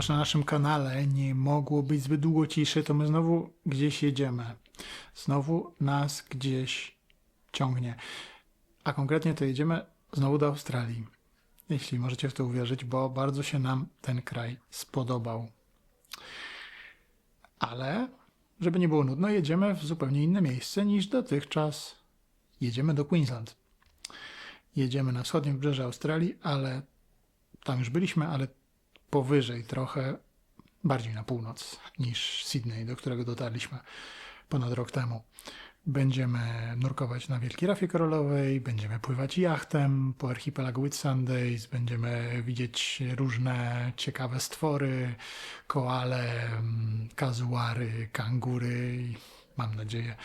ponieważ na naszym kanale nie mogło być zbyt długo ciszy, to my znowu gdzieś jedziemy. Znowu nas gdzieś ciągnie. A konkretnie to jedziemy znowu do Australii. Jeśli możecie w to uwierzyć, bo bardzo się nam ten kraj spodobał. Ale, żeby nie było nudno, jedziemy w zupełnie inne miejsce niż dotychczas. Jedziemy do Queensland. Jedziemy na wschodnie wybrzeże Australii, ale tam już byliśmy, ale powyżej trochę, bardziej na północ niż Sydney, do którego dotarliśmy ponad rok temu. Będziemy nurkować na Wielkiej Rafie Koralowej, będziemy pływać jachtem po archipelagu Whitsundays, będziemy widzieć różne ciekawe stwory, koale, kazuary, kangury, mam nadzieję.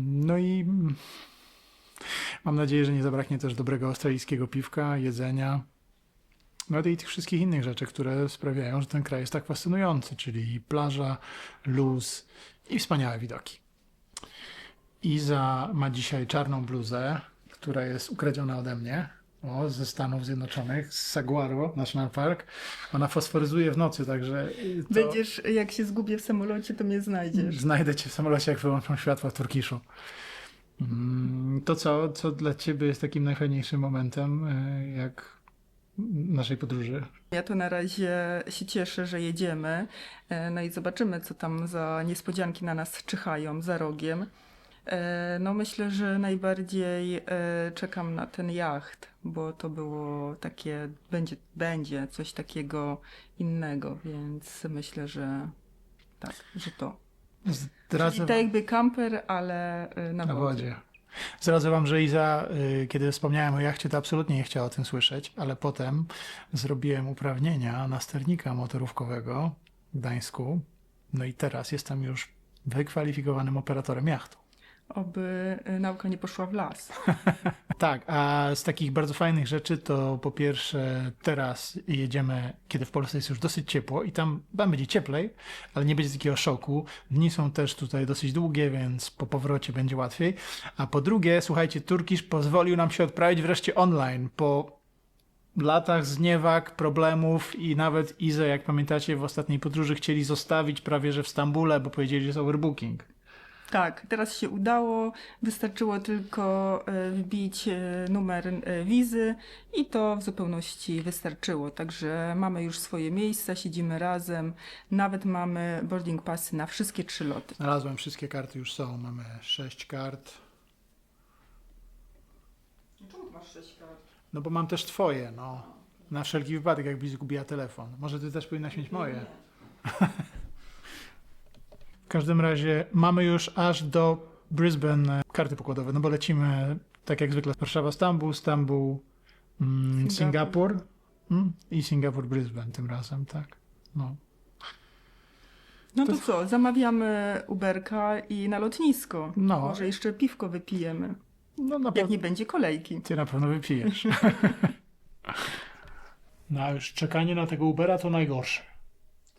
No i mam nadzieję, że nie zabraknie też dobrego australijskiego piwka, jedzenia. No i tych wszystkich innych rzeczy, które sprawiają, że ten kraj jest tak fascynujący, czyli plaża, luz i wspaniałe widoki. Iza ma dzisiaj czarną bluzę, która jest ukradziona ode mnie, ze Stanów Zjednoczonych, z Saguaro National Park. Ona fosforyzuje w nocy, także... Będziesz, jak się zgubię w samolocie, to mnie znajdziesz. Znajdę cię w samolocie, jak wyłączą światła w Turkiszu. To co dla ciebie jest takim najfajniejszym momentem, jak naszej podróży? Ja to na razie się cieszę, że jedziemy. No i zobaczymy, co tam za niespodzianki na nas czyhają za rogiem. No myślę, że najbardziej czekam na ten jacht, bo to było takie, będzie coś takiego innego, więc myślę, że tak, że to. Czyli tak jakby kamper, ale na wodzie. Zdradzę wam, że Iza, kiedy wspomniałem o jachcie, to absolutnie nie chciała o tym słyszeć, ale potem zrobiłem uprawnienia na sternika motorówkowego w Gdańsku, no i teraz jestem już wykwalifikowanym operatorem jachtu. Oby nauka nie poszła w las. Tak, a z takich bardzo fajnych rzeczy to po pierwsze teraz jedziemy, kiedy w Polsce jest już dosyć ciepło i tam będzie cieplej, ale nie będzie takiego szoku. Dni są też tutaj dosyć długie, więc po powrocie będzie łatwiej. A po drugie, słuchajcie, Turkish pozwolił nam się odprawić wreszcie online po latach zniewag, problemów i nawet Izę, jak pamiętacie, w ostatniej podróży chcieli zostawić prawie że w Stambule, bo powiedzieli, że jest overbooking. Tak, teraz się udało, wystarczyło tylko wbić numer wizy i to w zupełności wystarczyło. Także mamy już swoje miejsca, siedzimy razem, nawet mamy boarding passy na wszystkie 3 loty. Znalazłem, wszystkie karty już są, mamy 6 kart. Czemu masz 6 kart? No bo mam też twoje, no. Na wszelki wypadek, jakbyś zgubiła telefon. Może ty też powinnaś mieć moje. W każdym razie mamy już aż do Brisbane karty pokładowe, no bo lecimy tak jak zwykle Warszawa, Stambuł, Singapur i Singapur, Brisbane tym razem, tak. No. No to co, zamawiamy Uberka i na lotnisko. No. Może jeszcze piwko wypijemy, No na jak pewno nie będzie kolejki. ty na pewno wypijesz. No a już czekanie na tego Ubera to najgorsze.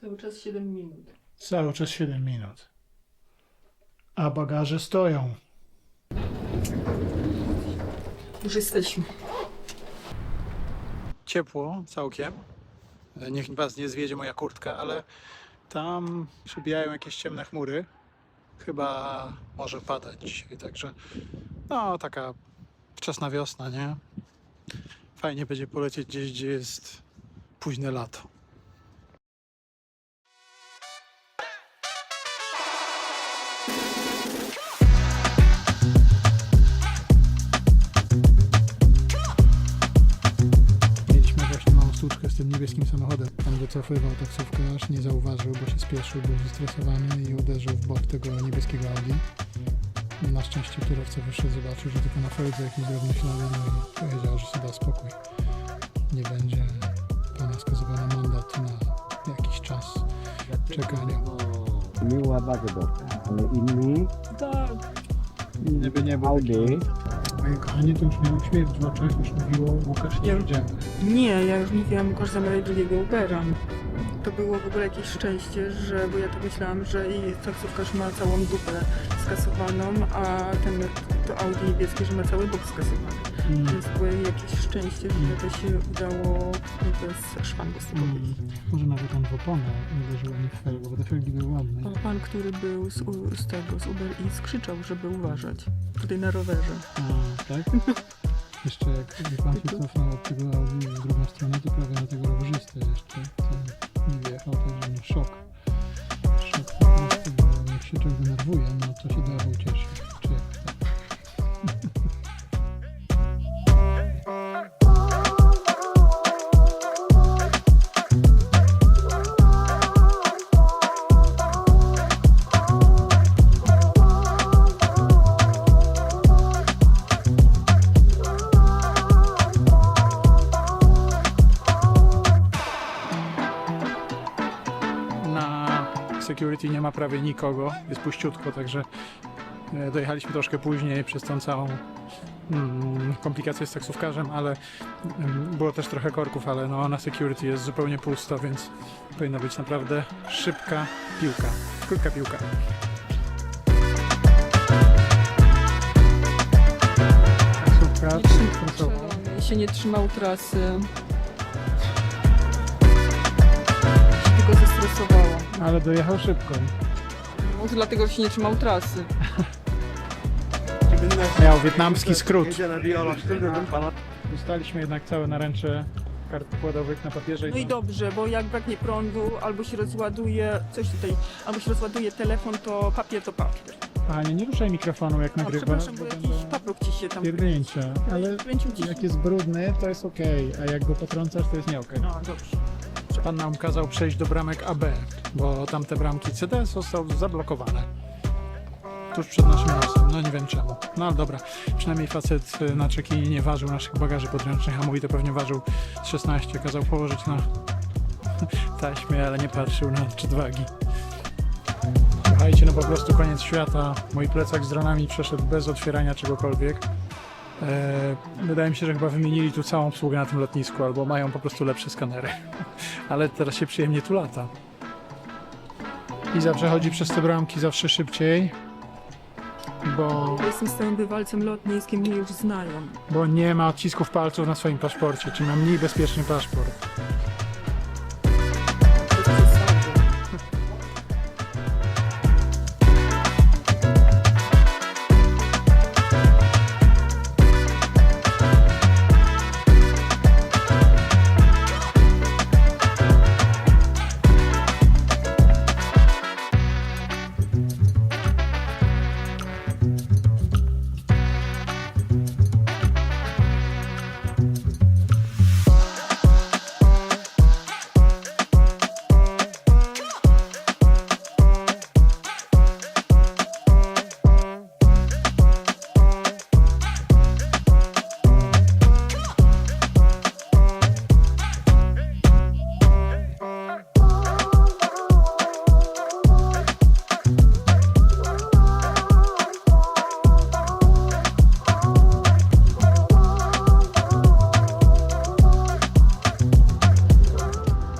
Cały czas 7 minut. Cały czas 7 minut. A bagaże stoją. Już jesteśmy. Ciepło całkiem. Niech was nie zwiedzie moja kurtka, ale tam przebijają jakieś ciemne chmury. Chyba może padać dzisiaj, także no taka wczesna wiosna, nie? Fajnie będzie polecieć gdzieś, gdzie jest późne lato. Mieliśmy właśnie małą stłuczkę z tym niebieskim samochodem. Tam wycofywał taksówkarz, nie zauważył, bo się spieszył, był zestresowany i uderzył w bok tego niebieskiego Audi. Na szczęście kierowca wyszedł, zobaczył, że tylko na feldze jakieś drobne ślady, no i powiedział, że sobie da spokój. Nie będzie pana skazywał na mandat na jakiś czas czekania. Miła bardzo, ale inni Gdyby nie był Audi. Moje kochanie, to już miało śmierć w oczach, już mówiło Łukasz, nie jedziemy. Nie, ja już mówiłam, Łukasz zamawiać drugiego Ubera. To było w ogóle jakieś szczęście, bo ja tak myślałam, że i taksówkarz ma całą dupę skasowaną, a to Audi niebieskie, że ma cały bok skasowany. Więc było jakieś szczęście, że to się udało bez szwanku z tego. Może nawet on w oponę uderzyło nie w felgę, bo te felgi były ładne. A pan, który był z Uber Eats, krzyczał, żeby uważać. Tutaj na rowerze. A, tak? Jeszcze jak pan się cofnął od tego Audi w drugą stronę, to prawie na tego rowerzystę jeszcze ten nie wjechał, także no szok. Szok po prostu, bo jak się człowiek denerwuje, no to się da ucieszyć. Czy jakoś tak. Na security nie ma prawie nikogo, jest puściutko, także dojechaliśmy troszkę później przez tą całą komplikację z taksówkarzem, ale było też trochę korków, ale no, na security jest zupełnie pusto, więc powinna być naprawdę szybka piłka, krótka piłka. Taksówka, Się nie trzymał trasy. Się tylko zestresowało. ale dojechał szybko. Może dlatego się nie trzymał trasy. Miał wietnamski skrót. Dostaliśmy jednak całe naręcze kart pokładowych na papierze. No i dobrze, bo jak braknie prądu, albo się rozładuje coś tutaj, albo się rozładuje telefon, to papier. Panie, nie ruszaj mikrofonu jak A nagrywa, przepraszam, bo bo jakiś będą paprok ci się tam pierdnięcia, ale kręcił ci się. jak jest brudny, to jest okej, a jak go potrącasz, to jest nie okej. No dobrze. Pan nam kazał przejść do bramek AB, bo tamte bramki CD zostały zablokowane. Tuż przed naszym nosem, no nie wiem czemu. No ale dobra, przynajmniej facet na czeki nie ważył naszych bagaży podręcznych, a mówi to pewnie ważył 16, kazał położyć na taśmie, ale nie patrzył na odczyt wagi. Słuchajcie, no po prostu koniec świata. Mój plecak z dronami przeszedł bez otwierania czegokolwiek. Wydaje mi się, że chyba wymienili tu całą obsługę na tym lotnisku, albo mają po prostu lepsze skanery. Ale teraz się przyjemnie tu lata. Iza przechodzi przez te bramki zawsze szybciej, Ja jestem stałym bywalcem lotniskim, mnie już znają. bo nie ma odcisków palców na swoim paszporcie, czyli ma mniej bezpieczny paszport. Bez przesady.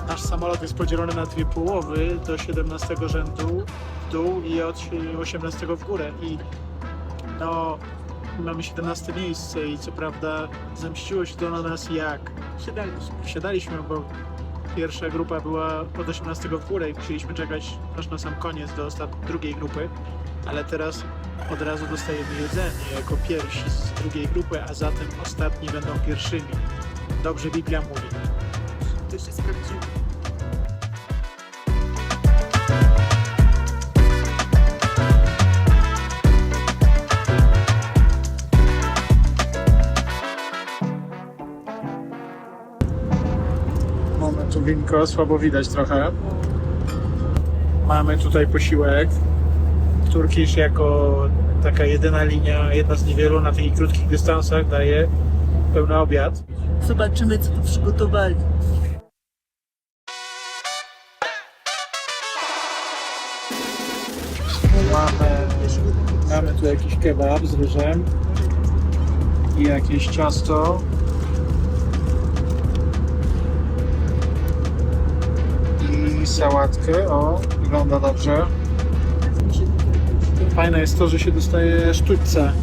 Nasz samolot jest podzielony na dwie połowy, do 17 rzędu w dół i od 18 w górę. I no, mamy 17 miejsce i co prawda zemściło się to na nas jak? Wsiadaliśmy, bo pierwsza grupa była od 18 w górę i musieliśmy czekać aż na sam koniec do drugiej grupy, ale teraz od razu dostajemy jedzenie jako pierwsi z drugiej grupy, a zatem ostatni będą pierwszymi. Dobrze Biblia mówi. To jeszcze sprawdzimy. Mamy tu winko, słabo widać trochę. Mamy tutaj posiłek. Turkish jako taka jedyna linia, jedna z niewielu na takich krótkich dystansach daje pełny obiad. Zobaczymy, co tu przygotowali. Mamy tu jakiś kebab z ryżem i jakieś ciasto. I sałatkę, o, wygląda dobrze. Fajne jest to, że się dostaje sztućce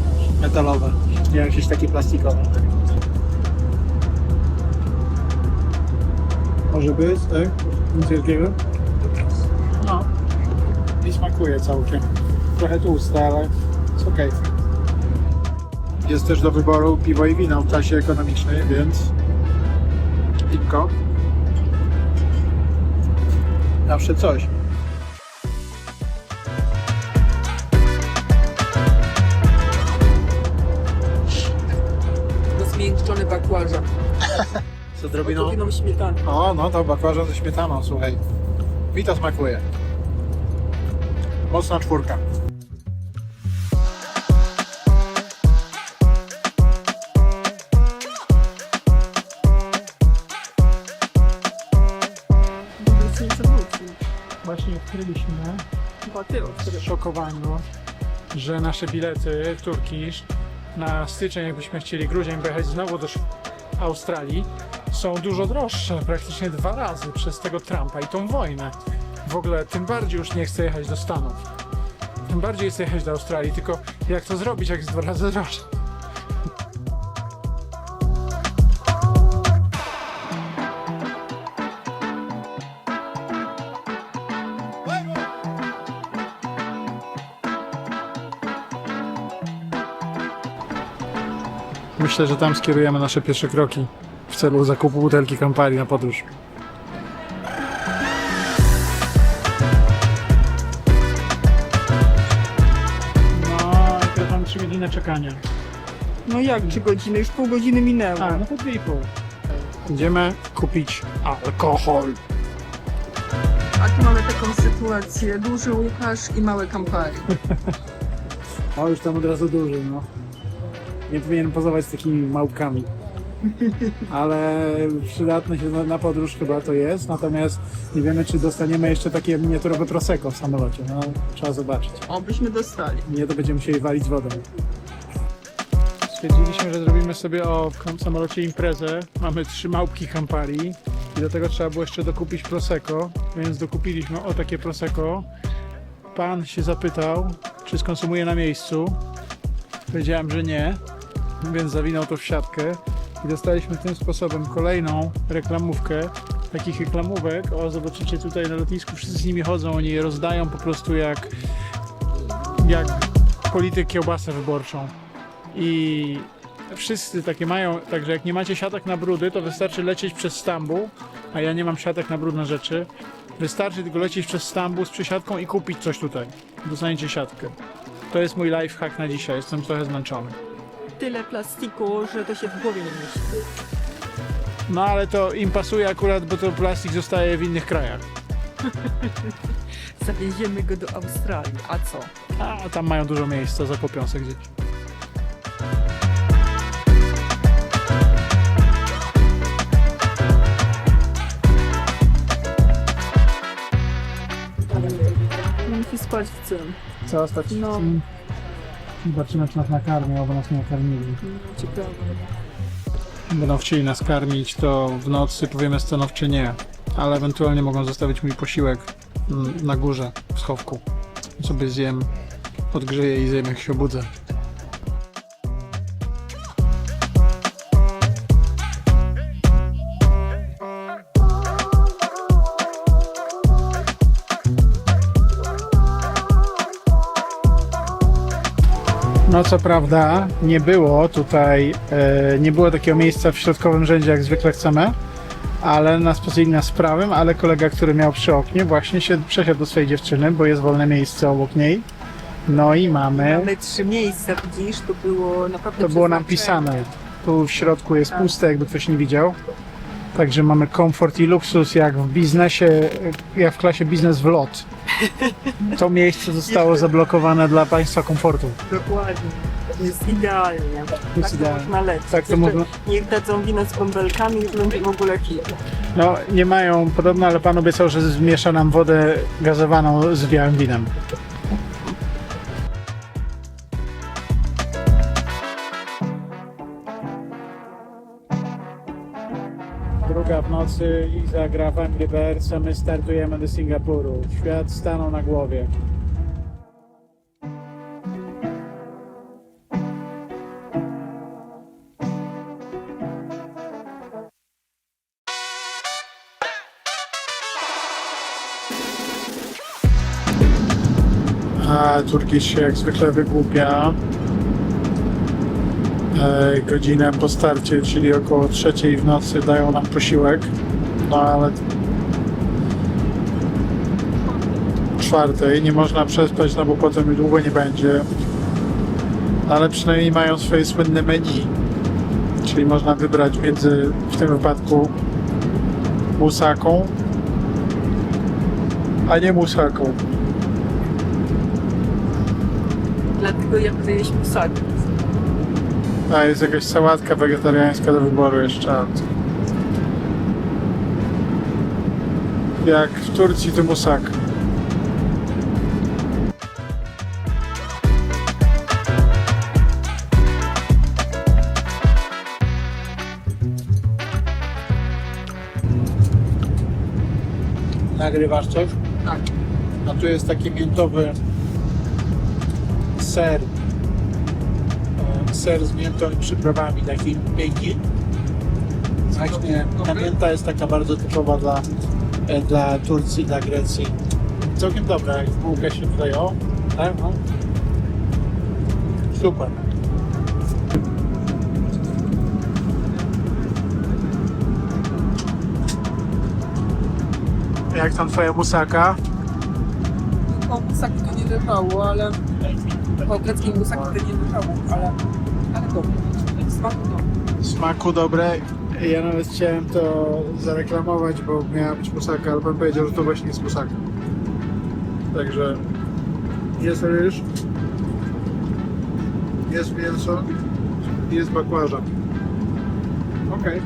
metalowe, nie jakieś takie plastikowe. Może być, tak? Nic wielkiego? No. I smakuje całkiem. Trochę tłuste, ale jest okej. Jest też do wyboru piwo i wino w klasie ekonomicznej, więc piwko. Zawsze coś. Zmiękczony bakłażan. Z odrobiną? Odrobiną śmietany. O, no to bakłażan ze śmietaną, słuchaj. Mi to smakuje. Mocna czwórka. Właśnie odkryliśmy w szokowaniu, że nasze bilety Turkish na styczeń, jakbyśmy chcieli grudzień pojechać znowu do Australii, są dużo droższe, praktycznie 2 razy przez tego Trumpa i tą wojnę. W ogóle tym bardziej już nie chcę jechać do Stanów. Tym bardziej chcę jechać do Australii, tylko jak to zrobić, jak jest 2 razy droższe? Myślę, że tam skierujemy nasze pierwsze kroki w celu zakupu butelki Campari na podróż. No i teraz mam 3 godziny czekania. No jak 3 godziny? Już pół godziny minęło. A, no to 2,5. Idziemy kupić alkohol. A tu mamy taką sytuację. Duży Łukasz i małe Campari. O, już tam od razu duży, no. Nie powinienem pozować z takimi małpkami. Ale przydatne się na podróż chyba to jest, natomiast nie wiemy, czy dostaniemy jeszcze takie miniaturowe prosecco w samolocie. No, trzeba zobaczyć. Obyśmy dostali. Nie, to będziemy musieli walić wodą. Stwierdziliśmy, że zrobimy sobie w samolocie imprezę. Mamy 3 małpki Campari i do tego trzeba było jeszcze dokupić prosecco, więc dokupiliśmy takie prosecco. Pan się zapytał, czy skonsumuje na miejscu. Powiedziałem, że nie, więc zawinął to w siatkę i dostaliśmy tym sposobem kolejną reklamówkę. Takich reklamówek, o zobaczycie tutaj na lotnisku, wszyscy z nimi chodzą, oni je rozdają po prostu jak polityk kiełbasę wyborczą. I wszyscy takie mają, także jak nie macie siatek na brudy, to wystarczy lecieć przez Stambuł, a ja nie mam siatek na brudne rzeczy. Wystarczy tylko lecieć przez Stambuł z przesiadką i kupić coś tutaj. Dostaniecie siatkę. To jest mój lifehack na dzisiaj, jestem trochę zmęczony. Tyle plastiku, że to się w głowie nie mieści. No ale to im pasuje akurat, bo to plastik zostaje w innych krajach. Zawieziemy go do Australii, a co? A tam mają dużo miejsca, zakopią se gdzieś. Musi spać w tym. Co ostatnio? No. Zobaczymy, czy nas nakarmią, bo nas nie nakarmili. Ciekawe. Będą chcieli nas karmić, to w nocy powiemy stanowcze nie. Ale ewentualnie mogą zostawić mój posiłek na górze, w schowku. Sobie zjem, odgrzeję i zjem, jak się obudzę. No co prawda nie było tutaj, nie było takiego miejsca w środkowym rzędzie, jak zwykle chcemy, ale nas pozwolili na prawym, ale kolega, który miał przy oknie, właśnie się przesiadł do swojej dziewczyny, bo jest wolne miejsce obok niej. No i mamy 3 miejsca, widzisz, to było naprawdę to było nam przeznaczone. pisane. Tu w środku jest puste, jakby ktoś nie widział. Także mamy komfort i luksus jak w biznesie, jak w klasie biznes w lot. To miejsce zostało zablokowane dla państwa komfortu. Dokładnie. Jest idealnie. Jest Tak to idealnie. można lecieć. Tak to Jeszcze można. Niech dadzą wino z bąbelkami i będzie w ogóle kit. No nie mają podobno, ale pan obiecał, że zmiesza nam wodę gazowaną z białym winem. Druga w nocy i zagra w Angry Birds, a my startujemy do Singapuru. Świat stanął na głowie. A Turkish się jak zwykle wygłupia. Godzinę po starcie, czyli około 3 w nocy dają nam posiłek. No ale 4 nie można przespać, no bo potem już długo nie będzie. Ale przynajmniej mają swoje słynne menu. Czyli można wybrać między, w tym wypadku, musaką, a nie musaką. Dlatego ja będę jeść musak. A jest jakaś sałatka wegetariańska do wyboru jeszcze. Jak w Turcji to musak. Nagrywasz coś? Tak. A tu jest taki miętowy ser. Ser z miętą i przyprawami, taki miękki. Właśnie ta mięta jest taka bardzo typowa dla Turcji, dla Grecji. Całkiem dobra, jak w bułkę się tutaj tak, no. Super. Jak tam twoja musaka? Po musak to nie leżało, ale po greckim musak to nie leżało, ale dobre. Smaku dobre. Smaku dobre. Ja nawet chciałem to zareklamować, bo miała być musaka, ale pan powiedział, że to właśnie jest musaka. Także jest ryż, jest mięso, jest bakłażan. Okej.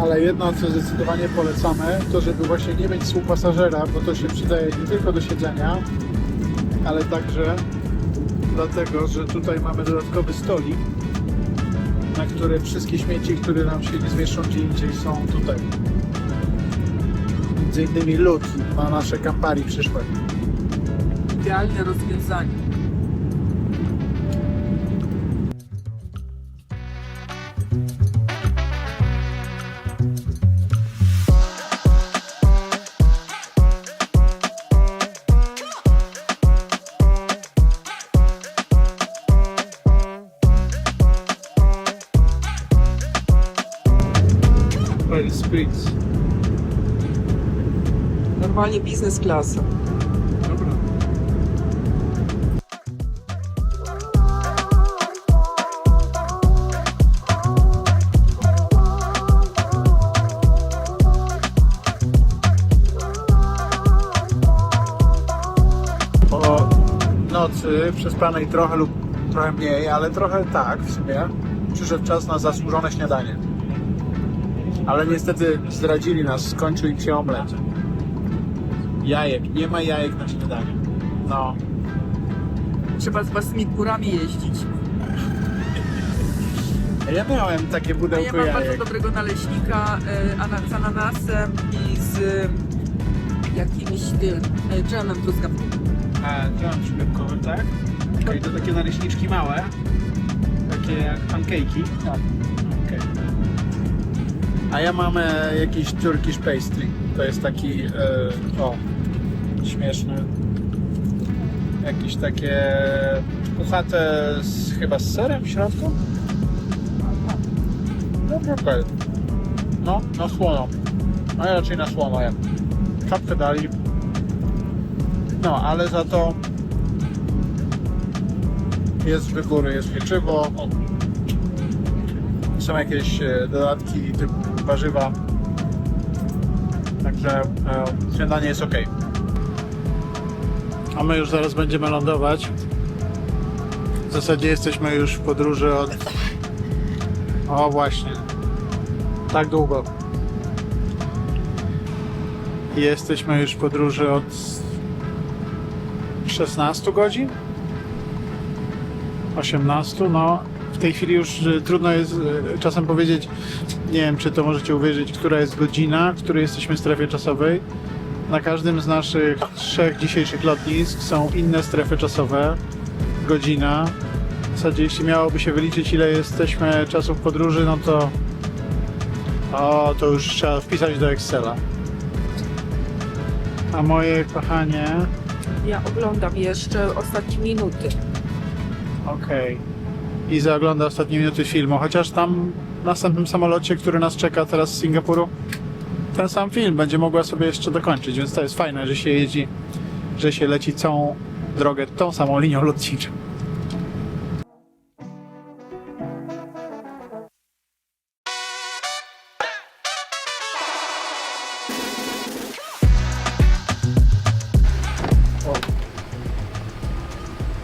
Ale jedno, co zdecydowanie polecamy, to żeby właśnie nie mieć współpasażera, bo to się przydaje nie tylko do siedzenia, ale także dlatego, że tutaj mamy dodatkowy stolik, na które wszystkie śmieci, które nam się nie zmieszczą gdzie indziej, są tutaj. Między innymi lód na nasze Campari przyszłe. Idealne rozwiązanie. Spritz. Normalnie biznes klasa. Dobra. Po nocy, przespanej trochę lub trochę mniej, ale trochę tak w sumie, przyszedł czas na zasłużone śniadanie. Ale niestety zdradzili nas, skończył im się omlet. Jajek, nie ma jajek na śniadanie. No. Trzeba z własnymi kurami jeździć. Ja miałem takie A ja pudełko mam bardzo jajek. dobrego naleśnika z ananasem i z jakimś dżemem truskawkowym. A, dżem przylepkowy, tak? I to takie naleśniczki małe. Takie jak pancake'i. Tak. Okej. A ja mam jakiś Turkish pastry. To jest taki, śmieszny. Jakieś takie puchate chyba z serem w środku? No okej. No, na słono. A ja raczej na słono jem. Czapkę dali. No, ale za to jest z wybór, jest pieczywo. Są jakieś dodatki typu warzywa. Także śniadanie jest ok. A my już zaraz będziemy lądować. W zasadzie jesteśmy już w podróży od... O właśnie. Tak długo. Jesteśmy już w podróży od 16 godzin? 18, no. W tej chwili już trudno jest czasem powiedzieć, nie wiem, czy to możecie uwierzyć, która jest godzina, w której jesteśmy w strefie czasowej. Na każdym z naszych 3 dzisiejszych lotnisk są inne strefy czasowe, godzina. W zasadzie jeśli miałoby się wyliczyć, ile jesteśmy czasu w podróży, no to to już trzeba wpisać do Excela. A moje kochanie Ja oglądam jeszcze ostatnie minuty. Okej. Iza ogląda ostatnie minuty filmu, chociaż tam w następnym samolocie, który nas czeka teraz z Singapuru, ten sam film będzie mogła sobie jeszcze dokończyć, więc to jest fajne, że się jeździ, że się leci całą drogę tą samą linią lotniczą.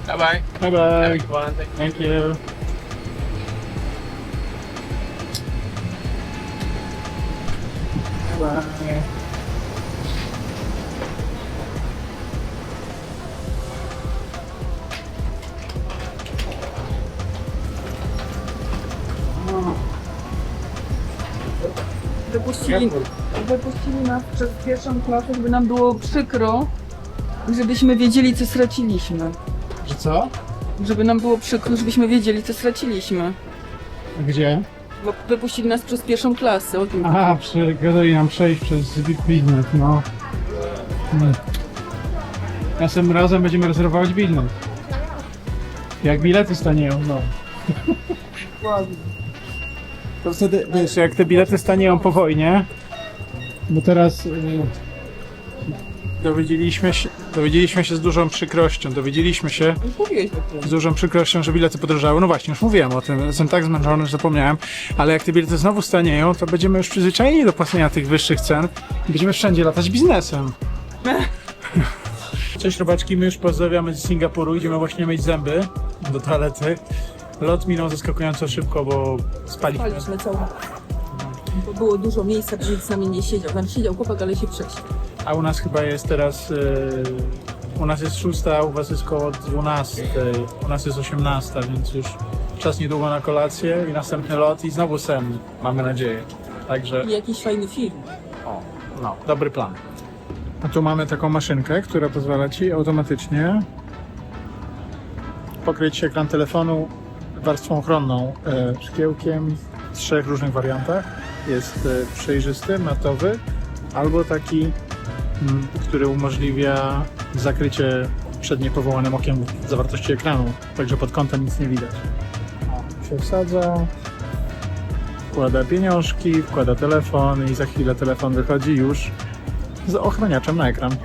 Bye bye. Bye bye. Everyone, thank you. Thank you. Bye. Wypuścili nas przez pierwszą klasę, żeby nam było przykro, żebyśmy wiedzieli, co straciliśmy. Że co? Żeby nam było przykro, żebyśmy wiedzieli, co straciliśmy. Gdzie? Bo wypuścili nas przez pierwszą klasę. O tym. Aha, gadali nam przejść przez biznes, no. Następnym razem będziemy rezerwować biznes. Jak bilety stanieją, no. To wtedy, wiesz, jak te bilety stanieją po wojnie, bo teraz dowiedzieliśmy się z dużą przykrością, z dużą przykrością, że bilety podrożały. No właśnie, już mówiłem o tym, jestem tak zmęczony, że zapomniałem, ale jak te bilety znowu stanieją, to będziemy już przyzwyczajeni do płacenia tych wyższych cen i będziemy wszędzie latać biznesem. Cześć robaczki, my już pozdrawiamy z Singapuru, idziemy właśnie myć zęby do toalety. Lot minął zaskakująco szybko, bo spaliśmy. Spaliśmy całą. Bo było dużo miejsca, gdzie nikt z nami nie siedział. Tam siedział chłopak, ale się prześpiał. A u nas chyba jest teraz, u nas jest 6, a u was jest koło 12, u nas jest 18, więc już czas niedługo na kolację i następny lot i znowu sen, mamy nadzieję. Także, I jakiś fajny film. no, dobry plan. A tu mamy taką maszynkę, która pozwala ci automatycznie pokryć ekran telefonu warstwą ochronną, szkiełkiem w 3 różnych wariantach. Jest przejrzysty, matowy, albo taki, który umożliwia zakrycie przed niepowołanym okiem zawartości ekranu, także pod kątem nic nie widać. Się wsadza, wkłada pieniążki, wkłada telefon i za chwilę telefon wychodzi już z ochraniaczem na ekran.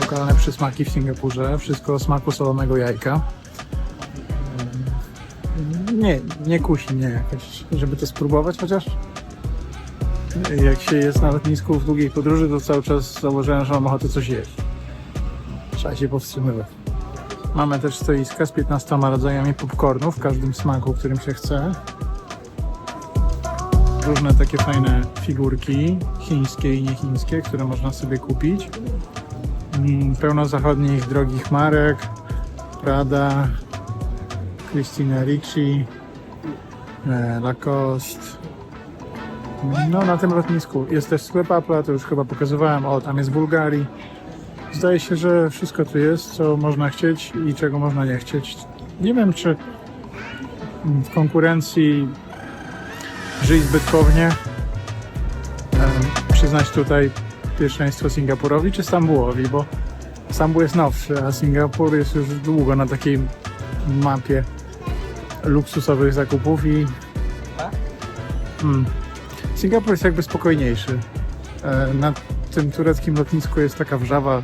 Lokalne przysmaki w Singapurze, wszystko o smaku solonego jajka. Nie kusi mnie jakoś, żeby to spróbować chociaż. Jak się jest na lotnisku w długiej podróży, to cały czas założyłem, że mam ochotę coś jeść. Trzeba się powstrzymywać. Mamy też stoiska z 15 rodzajami popcornu w każdym smaku, którym się chce. Różne takie fajne figurki, chińskie i niechińskie, które można sobie kupić. Pełno zachodnich drogich marek, Prada, Christina Ricci, Lacoste. No na tym lotnisku jest też sklep Apple'a, to już chyba pokazywałem, o tam jest Bulgarii. Zdaje się, że wszystko tu jest, co można chcieć i czego można nie chcieć. Nie wiem, czy w konkurencji żyć zbytkownie, przyznać tutaj pierwszeństwo Singapurowi czy Stambułowi, bo Stambuł jest nowszy, a Singapur jest już długo na takiej mapie luksusowych zakupów i Singapur jest jakby spokojniejszy. Na tym tureckim lotnisku jest taka wrzawa,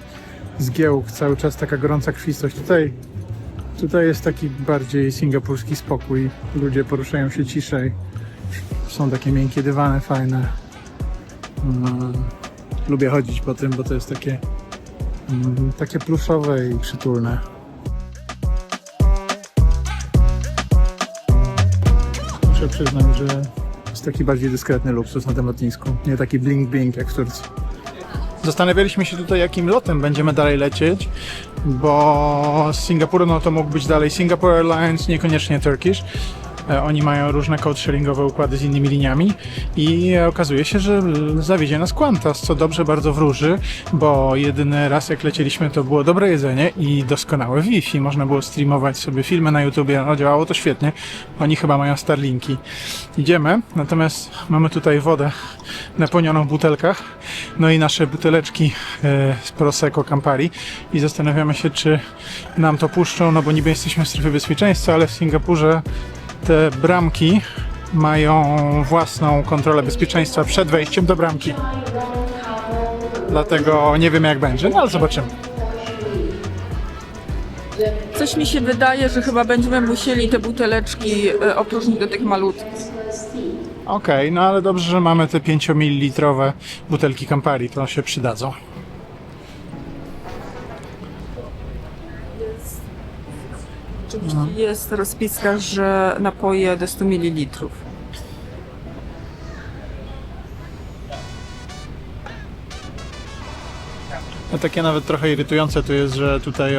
zgiełk, cały czas taka gorąca krwistość. Tutaj jest taki bardziej singapurski spokój. Ludzie poruszają się ciszej. Są takie miękkie dywany fajne. Lubię chodzić po tym, bo to jest takie pluszowe i przytulne. Muszę przyznać, że jest taki bardziej dyskretny luksus na tym lotnisku. Nie taki bling-bling jak w Turcji. Zastanawialiśmy się tutaj, jakim lotem będziemy dalej lecieć, bo z Singapuru no to mógł być dalej Singapore Airlines, niekoniecznie Turkish. Oni mają różne code-sharingowe układy z innymi liniami i okazuje się, że zawiezie nas Qantas, co dobrze bardzo wróży, bo jedyny raz jak lecieliśmy, to było dobre jedzenie i doskonałe Wi-Fi. Można było streamować sobie filmy na YouTubie, no działało to świetnie. Oni chyba mają Starlinki. Idziemy, natomiast mamy tutaj wodę napełnioną w butelkach, no i nasze buteleczki z Prosecco Campari i zastanawiamy się, czy nam to puszczą, no bo niby jesteśmy w strefie bezpieczeństwa, ale w Singapurze te bramki mają własną kontrolę bezpieczeństwa przed wejściem do bramki. Dlatego nie wiem jak będzie, no ale zobaczymy. Coś mi się wydaje, że chyba będziemy musieli te buteleczki opróżnić do tych malutkich. Okej, no ale dobrze, że mamy te 5 ml butelki Campari, to się przydadzą. Oczywiście jest rozpiska, że napoje do 100 ml. No takie nawet trochę irytujące tu jest, że tutaj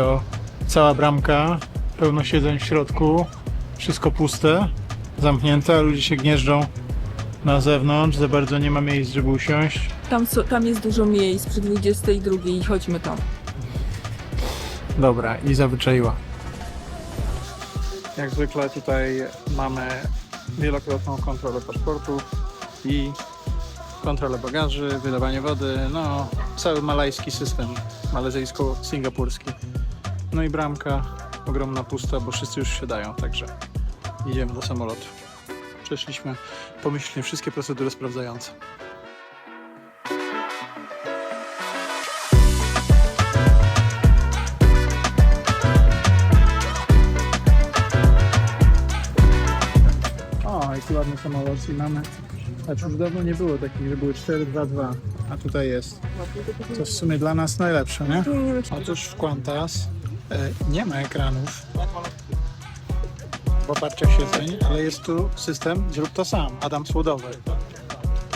cała bramka, pełno siedzeń w środku, wszystko puste, zamknięte, a ludzie się gnieżdżą na zewnątrz, za bardzo nie ma miejsc, żeby usiąść. Tam jest dużo miejsc przy 22 i chodźmy tam. Dobra, i zawyczaiła. Jak zwykle tutaj mamy wielokrotną kontrolę paszportu i kontrolę bagaży, wydawanie wody, no cały malajski system, malezyjsko-singapurski. No i bramka ogromna, pusta, bo wszyscy już siadają, także idziemy do samolotu. Przeszliśmy pomyślnie wszystkie procedury sprawdzające. O, jaki ładny samolot i mamy. Znaczy już dawno nie było takich, że były 4-2-2, a tutaj jest. To w sumie dla nas najlepsze, nie? Otóż w Qantas nie ma ekranów w oparciach siedzeń, ale jest tu system zrób to sam, Adam Słodowy.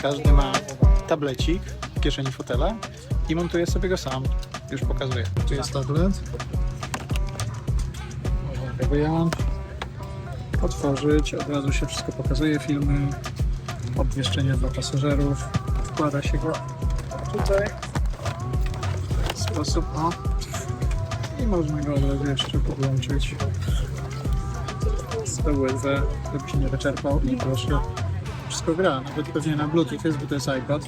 Każdy ma tablecik w kieszeni fotela i montuje sobie go sam. Już pokazuję. Tu jest tablet. Można go wyjąć, otworzyć, od razu się wszystko pokazuje, filmy, obwieszczenie dla pasażerów. Wkłada się go tutaj w sposób, o, i można go od razu jeszcze podłączyć z USB, żeby się nie wyczerpał i proszę, wszystko gra, nawet pewnie na Bluetooth jest, bo to jest iPad,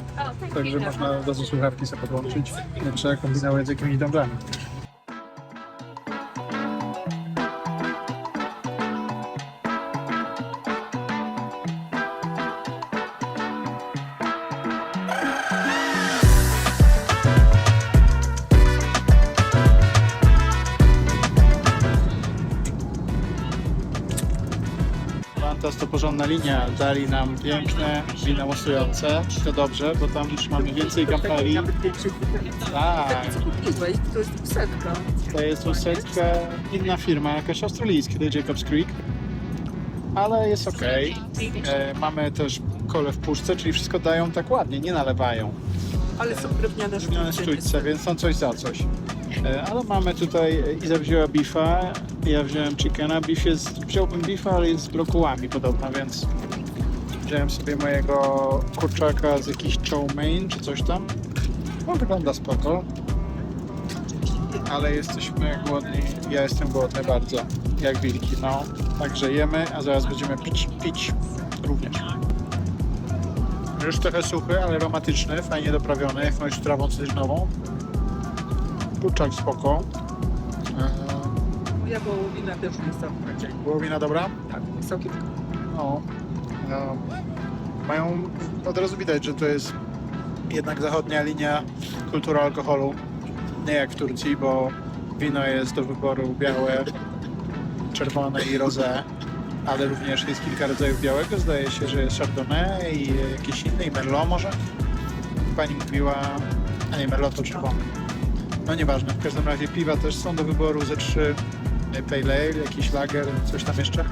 także można do słuchawki sobie podłączyć, nie trzeba kombinować z jakimiś donglami. Qantas to porządna linia, dali nam piękne wina mocujące, to dobrze, bo tam już mamy więcej Campari. Tak, To jest setka. to jest setka, inna firma, jakaś australijska, to Jacob's Creek, ale jest ok. Mamy też kole w puszce, czyli wszystko dają tak ładnie, nie nalewają. Ale są drewniane Drewniane sztućce, więc są coś za coś. Ale mamy tutaj, Iza wzięła beefa, ja wziąłem chickena. Wziąłbym beefa, ale jest z brokułami podobno, więc wziąłem sobie mojego kurczaka z jakiś chow mein czy coś tam. No wygląda spoko. Ale jesteśmy głodni, ja jestem głodny bardzo, jak wilki, no. Także jemy, a zaraz będziemy pić również. Już trochę suchy, ale aromatyczny, fajnie doprawiony, jakąś trawą cytrynową. Kurczak spoko. Ja wołowina też nie są. Wołowina dobra? Tak, wysokie. No. Mają, od razu widać, że to jest jednak zachodnia linia kultury alkoholu. Nie jak w Turcji, bo wino jest do wyboru białe, czerwone i rosé, ale również jest kilka rodzajów białego. Zdaje się, że jest Chardonnay i jakieś inne, i Merlot może. Pani mówiła, a nie, Merlot to czerwony. No nieważne, w każdym razie piwa też są do wyboru, ze 3 Pale Ale, jakiś lager, coś tam jeszcze.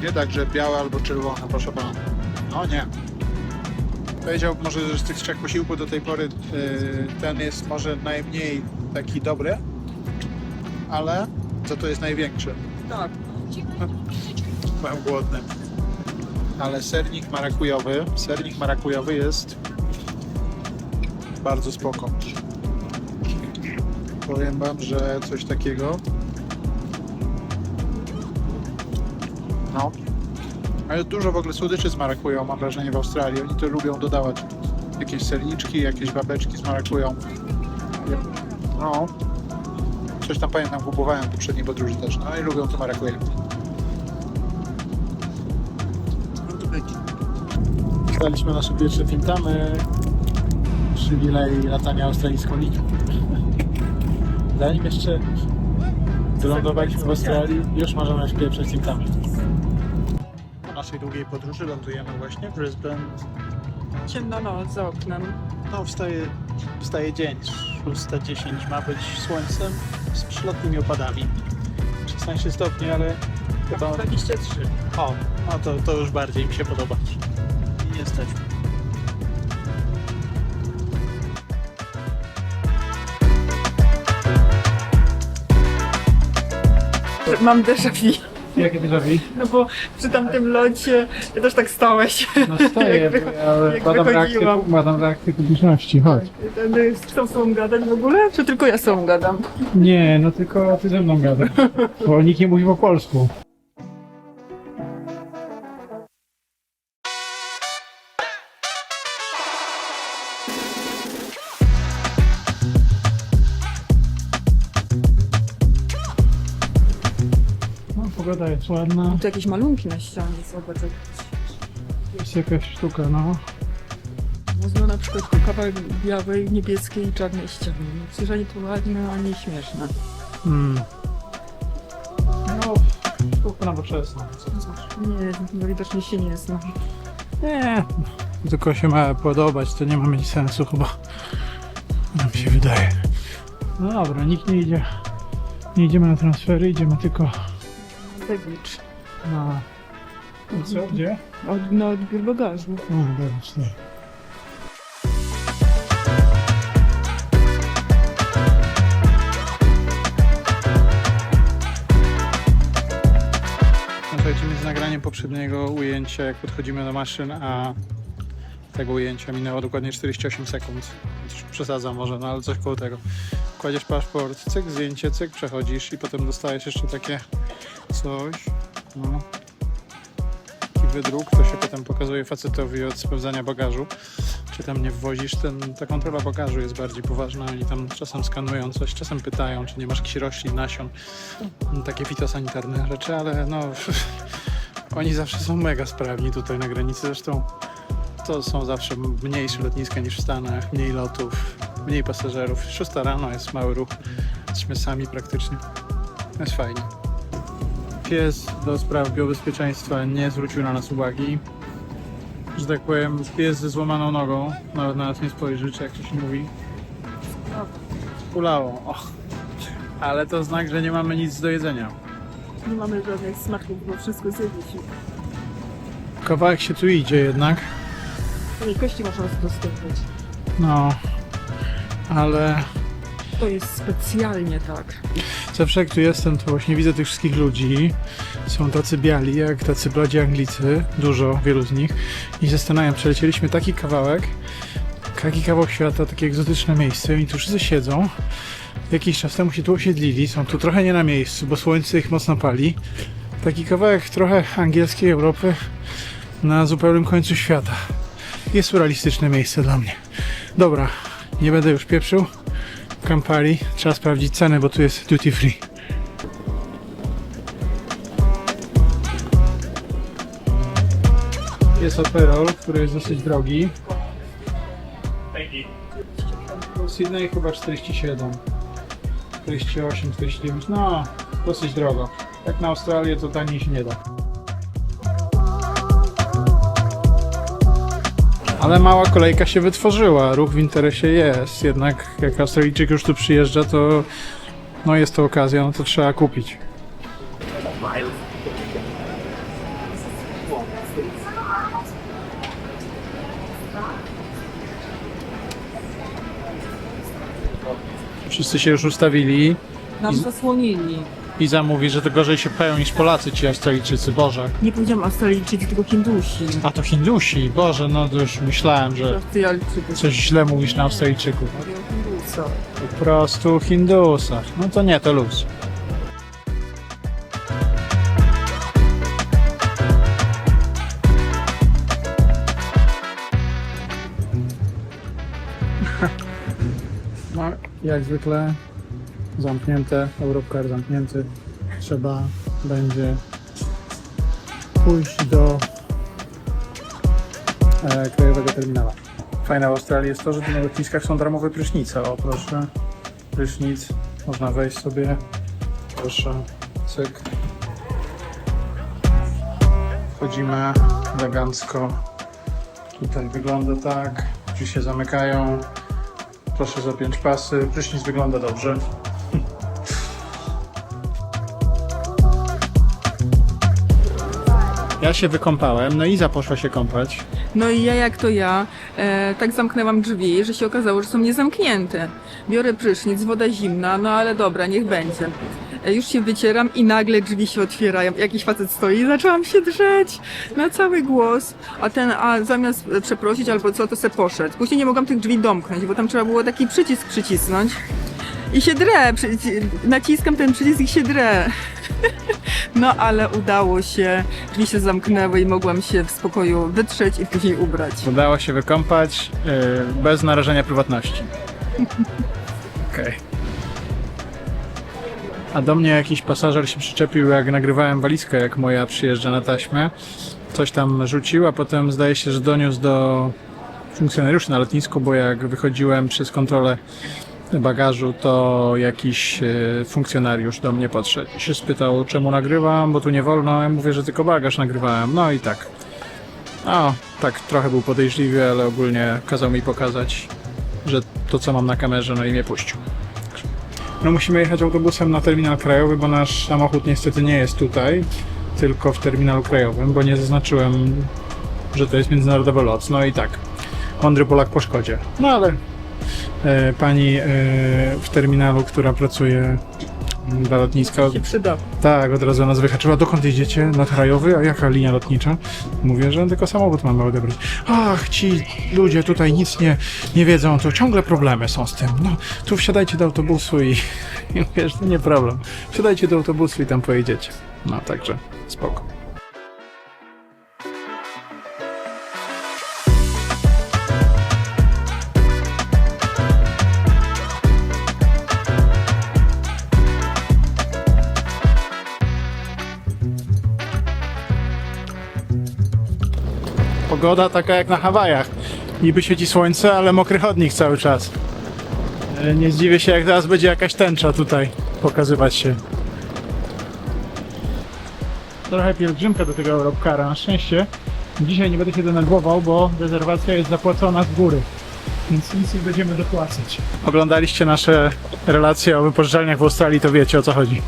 Nie tak, że białe albo czerwone, proszę pana. No nie. Powiedziałbym może, że z tych 3 posiłków do tej pory ten jest może najmniej taki dobry, ale za to jest największy. Tak. Byłem głodny. Ale sernik marakujowy jest bardzo spoko. Powiem wam, że coś takiego. No. Ale dużo w ogóle słodyczy z marakują, mam wrażenie, w Australii. Oni to lubią dodawać. Jakieś serniczki, jakieś babeczki z marakują. No. Coś tam pamiętam, kupowałem w poprzedniej podróży też. No i lubią to marakuję. Dostaliśmy nasze pierwsze fintamy. Przywilej latania australijską linią. Zanim jeszcze wylądowaliśmy w Australii, już możemy wpieprzać fintamy. Po naszej długiej podróży lądujemy właśnie w Brisbane. Ciemna noc za oknem. No, wstaje dzień. 6:10 ma być słońcem z przelotnymi opadami. 16 stopni, ale chyba... 23. O, no to już bardziej mi się podoba. I jesteśmy. Mam déjà vu. Jakie déjà No bo przy tamtym locie też tak stałeś. No stoję, jak wychodziłam. badam reakcję publiczności, chodź. Chcą z tobą gadać w ogóle? Czy tylko ja z tobą gadam? Nie, no tylko ty ze mną gadasz, bo nikt nie mówi po polsku. No, pogoda jest ładna, Tu jakieś malunki na ścianie, zobacz. jest jakaś sztuka, no. Można na przykład kawałek białej, niebieskiej i czarnej ściany. Przecież ani to ładne, ani śmieszne. No, sztuka nowoczesna. Nie, no widocznie się nie zna. Nie, tylko się ma podobać, to nie ma mieć sensu chyba. Mi się wydaje. No dobra, nikt nie idzie. Nie idziemy na transfery, idziemy tylko The beach. na... Co? Gdzie? Na odbiór bagażu. No, dobrze. Słuchajcie, między nagraniem poprzedniego ujęcia, jak podchodzimy do maszyn, a tego ujęcia minęło dokładnie 48 sekund. Już przesadzam może, no ale coś koło tego. Kładziesz paszport, cyk, zdjęcie, cyk, przechodzisz i potem dostajesz jeszcze takie coś. No. Taki wydruk, to się potem pokazuje facetowi od sprawdzania bagażu. Czy tam nie wwozisz, ta kontrola bagażu jest bardziej poważna. Oni tam czasem skanują coś, czasem pytają, czy nie masz jakichś roślin, nasion. Takie fitosanitarne rzeczy, ale no... Oni zawsze są mega sprawni tutaj na granicy. Zresztą to są zawsze mniejsze lotniska niż w Stanach, mniej lotów, mniej pasażerów. 6 rano jest mały ruch. Jesteśmy sami praktycznie. Jest fajnie. Pies do spraw biobezpieczeństwa nie zwrócił na nas uwagi. Że tak powiem, pies ze złamaną nogą, nawet na nas nie spojrzy, czy jak to się mówi. Kulało. O. Ale to znak, że nie mamy nic do jedzenia. Nie mamy żadnych smaków, bo wszystko zjedliśmy. Kawałek się tu idzie jednak. Tej kości można dostępnić. No, ale To jest specjalnie tak. zawsze jak tu jestem, to właśnie widzę tych wszystkich ludzi. Są tacy biali, jak tacy bladzi Anglicy, dużo, wielu z nich. I zastanawiam, przelecieliśmy taki kawał świata, takie egzotyczne miejsce. Oni tu wszyscy siedzą. Jakiś czas temu się tu osiedlili, są tu trochę nie na miejscu, bo słońce ich mocno pali. Taki kawałek trochę angielskiej Europy na zupełnym końcu świata. Jest surrealistyczne miejsce dla mnie. Dobra, nie będę już pieprzył. Campari, trzeba sprawdzić ceny, bo tu jest duty free. Jest Aperol, który jest dosyć drogi. Sydney chyba 47, 48, 49, no dosyć drogo. Jak na Australię to taniej się nie da. Ale mała kolejka się wytworzyła, ruch w interesie jest, jednak jak Australijczyk już tu przyjeżdża, to no jest to okazja, no to trzeba kupić. Wszyscy się już ustawili. Nam zasłonili. Iza mówi, że to gorzej się peją niż Polacy, ci Australijczycy, Boże. Nie powiedziałam Australijczycy, tylko Hindusi. A to Hindusi, Boże, no to już myślałem, że Australijczycy. coś źle mówisz na Australijczyków. Mówię o Hindusach. Po prostu Hindusach. No to nie, to luz. No, jak zwykle zamknięte, Europcar zamknięty. Trzeba będzie pójść do krajowego terminala. Fajne w Australii jest to, że tu na lotniskach są darmowe prysznice. O proszę, prysznic, można wejść sobie. Proszę, cyk. Wchodzimy elegancko. Tutaj wygląda tak. Drzwi się zamykają. Proszę zapiąć pasy. Prysznic wygląda dobrze. Ja się wykąpałem, no Iza poszła się kąpać. No i ja jak to ja, tak zamknęłam drzwi, że się okazało, że są niezamknięte. Biorę prysznic, woda zimna, no ale dobra, niech będzie. Już się wycieram i nagle drzwi się otwierają. Jakiś facet stoi i zaczęłam się drzeć na cały głos. A zamiast przeprosić albo co, to se poszedł. Później nie mogłam tych drzwi domknąć, bo tam trzeba było taki przycisk przycisnąć. I się drę, naciskam ten przycisk i się drę. No ale udało się, drzwi się zamknęły i mogłam się w spokoju wytrzeć i później ubrać. Udało się wykąpać bez narażenia prywatności. Okej. A do mnie jakiś pasażer się przyczepił, jak nagrywałem walizkę, jak moja przyjeżdża na taśmę. Coś tam rzucił, a potem zdaje się, że doniósł do funkcjonariuszy na lotnisku, bo jak wychodziłem przez kontrolę bagażu, to jakiś funkcjonariusz do mnie podszedł i się spytał, czemu nagrywam, bo tu nie wolno. Ja mówię, że tylko bagaż nagrywałem. No i tak. O, tak trochę był podejrzliwy, ale ogólnie kazał mi pokazać, że to co mam na kamerze, no i mnie puścił. No musimy jechać autobusem na terminal krajowy, bo nasz samochód niestety nie jest tutaj, tylko w terminalu krajowym, bo nie zaznaczyłem, że to jest międzynarodowy lot. No i tak, mądry Polak po szkodzie. No ale pani w terminalu, która pracuje dla lotniska, Się przyda. tak, od razu nas wyhaczyła. Dokąd jedziecie? Na krajowy? A jaka linia lotnicza? Mówię, że tylko samochód mamy odebrać. Ach, ci ludzie tutaj nic nie wiedzą, to ciągle problemy są z tym. No, tu wsiadajcie do autobusu i mówię, że to nie problem. Wsiadajcie do autobusu i tam pojedziecie. No, także spoko. Pogoda taka jak na Hawajach. Niby świeci słońce, ale mokry chodnik cały czas. Nie zdziwię się, jak zaraz będzie jakaś tęcza tutaj pokazywać się. Trochę pielgrzymka do tego Europcara. Na szczęście dzisiaj nie będę się denerwował, bo rezerwacja jest zapłacona z góry. Więc nic nie będziemy dopłacać. Oglądaliście nasze relacje o wypożyczalniach w Australii, to wiecie, o co chodzi.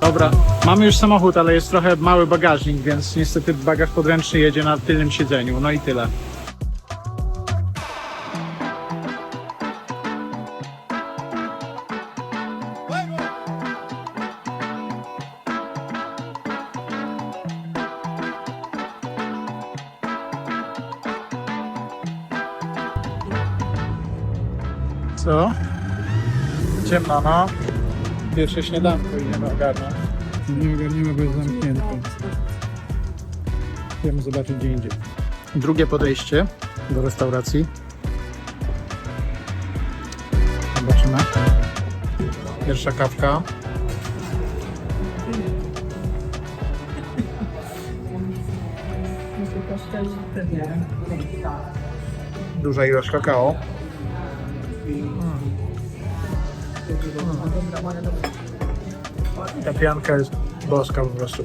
Dobra, mamy już samochód, ale jest trochę mały bagażnik, więc niestety bagaż podręczny jedzie na tylnym siedzeniu. No i tyle. Co? Ciemno, no. Pierwsze śniadanko idziemy ogarnąć. Nie ogarniemy, bo jest zamknięte. Chcemy zobaczyć gdzie indziej. Drugie podejście do restauracji. Zobaczymy. Pierwsza kawka. Duża ilość kakao. Ta pianka jest boska po prostu.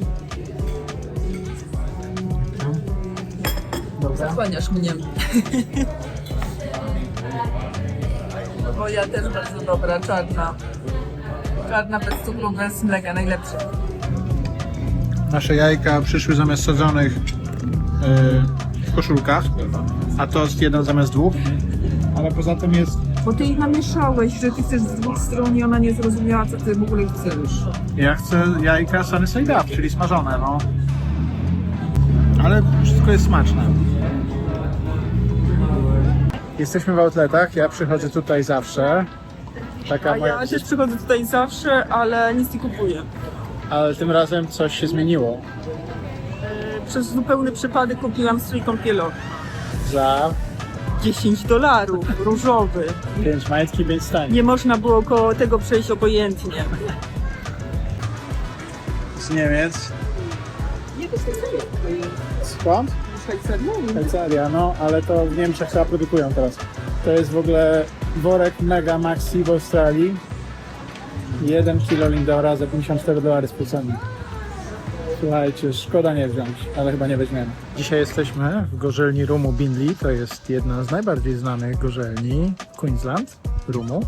Zasłaniasz mnie. Bo ja też bardzo dobra, czarna. Czarna bez cukru, bez mleka, najlepsza. Nasze jajka przyszły zamiast sadzonych w koszulkach, a tost jeden zamiast dwóch, ale poza tym jest... Bo ty ich namieszałeś, że ty chcesz z dwóch stron i ona nie zrozumiała, co ty w ogóle chcesz. Ja chcę jajka sunny side up, czyli smażone, no. Ale wszystko jest smaczne. Jesteśmy w outletach, ja przychodzę tutaj zawsze. Taka A moja... ja też przychodzę tutaj zawsze, ale nic nie kupuję. Ale tym razem coś się zmieniło. Przez zupełny przypadek kupiłam strój kąpielowy. Za $10, różowy. 5 majtki, 5 stań. Nie można było koło tego przejść obojętnie. Z Niemiec. Nie, to jest Skąd? Szwajcaria. Szwajcaria, no, ale to w Niemczech chyba produkują teraz. To jest w ogóle worek Mega Maxi w Australii. 1 kilo Lindora za $54 spłacony. Słuchajcie, szkoda nie wziąć, ale chyba nie weźmiemy. Dzisiaj jesteśmy w gorzelni rumu Binley. To jest jedna z najbardziej znanych gorzelni Queensland, rumu.